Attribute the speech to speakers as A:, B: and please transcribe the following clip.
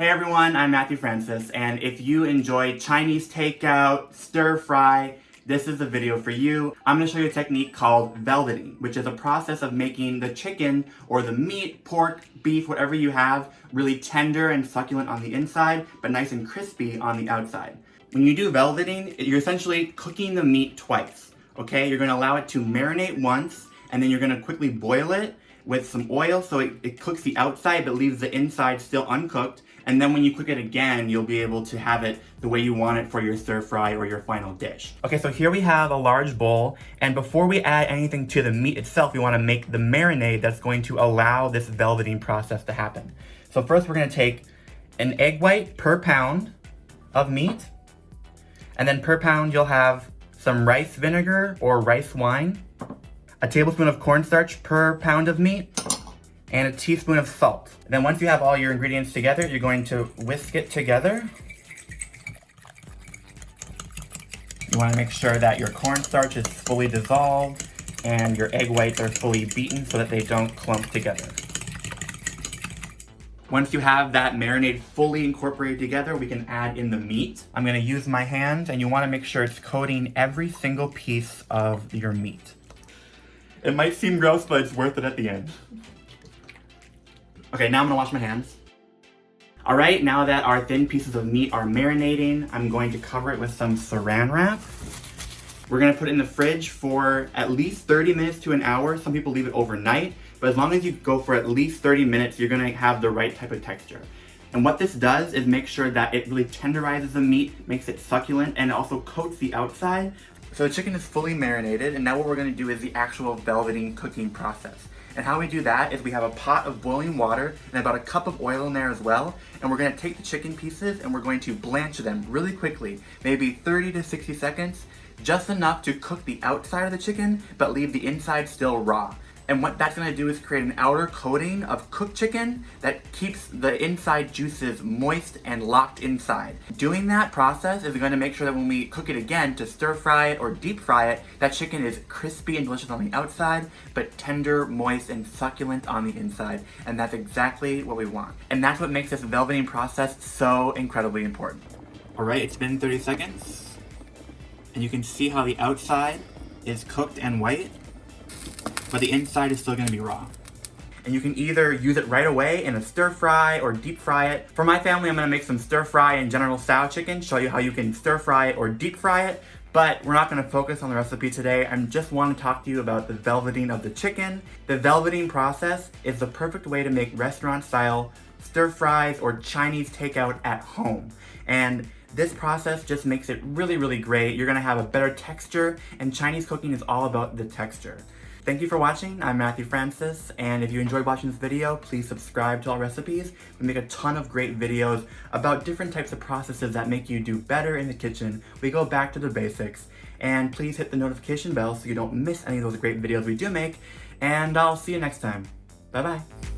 A: Hey everyone, I'm Matthew Francis, and if you enjoy Chinese takeout, stir fry, this is the video for you. I'm going to show you a technique called velveting, which is a process of making the chicken or the meat, pork, beef, whatever you have, really tender and succulent on the inside, but nice and crispy on the outside. When you do velveting, you're essentially cooking the meat twice, okay? You're going to allow it to marinate once, and then you're going to quickly boil it with some oil so it cooks the outside but leaves the inside still uncooked. And then when you cook it again, you'll be able to have it the way you want it for your stir fry or your final dish. Okay, so here we have a large bowl, and before we add anything to the meat itself, we want to make the marinade that's going to allow this velveting process to happen. So first we're going to take an egg white per pound of meat, and then per pound you'll have some rice vinegar or rice wine, a tablespoon of cornstarch per pound of meat, and a teaspoon of salt. Then once you have all your ingredients together, you're going to whisk it together. You want to make sure that your cornstarch is fully dissolved and your egg whites are fully beaten so that they don't clump together. Once you have that marinade fully incorporated together, we can add in the meat. I'm going to use my hands, and you want to make sure it's coating every single piece of your meat. It might seem gross, but it's worth it at the end. Okay, now I'm gonna wash my hands. All right, now that our thin pieces of meat are marinating, I'm going to cover it with some saran wrap. We're gonna put it in the fridge for at least 30 minutes to an hour. Some people leave it overnight, but as long as you go for at least 30 minutes, you're gonna have the right type of texture. And what this does is make sure that it really tenderizes the meat, makes it succulent, and it also coats the outside. So the chicken is fully marinated, and now what we're gonna do is the actual velveting cooking process. And how we do that is we have a pot of boiling water and about a cup of oil in there as well. And we're gonna take the chicken pieces and we're going to blanch them really quickly, maybe 30 to 60 seconds, just enough to cook the outside of the chicken, but leave the inside still raw. And what that's gonna do is create an outer coating of cooked chicken that keeps the inside juices moist and locked inside. Doing that process is gonna make sure that when we cook it again to stir fry it or deep fry it, that chicken is crispy and delicious on the outside, but tender, moist, and succulent on the inside. And that's exactly what we want. And that's what makes this velveting process so incredibly important. All right, it's been 30 seconds. And you can see how the outside is cooked and white, but the inside is still gonna be raw. And you can either use it right away in a stir fry or deep fry it. For my family, I'm gonna make some stir fry and general style chicken, show you how you can stir fry it or deep fry it, but we're not gonna focus on the recipe today. I just wanna talk to you about the velveting of the chicken. The velveting process is the perfect way to make restaurant style stir fries or Chinese takeout at home. And this process just makes it really, really great. You're gonna have a better texture, and Chinese cooking is all about the texture. Thank you for watching. I'm Matthew Francis, and if you enjoyed watching this video, please subscribe to Allrecipes. We make a ton of great videos about different types of processes that make you do better in the kitchen. We go back to the basics, and please hit the notification bell so you don't miss any of those great videos we do make, and I'll see you next time. Bye-bye.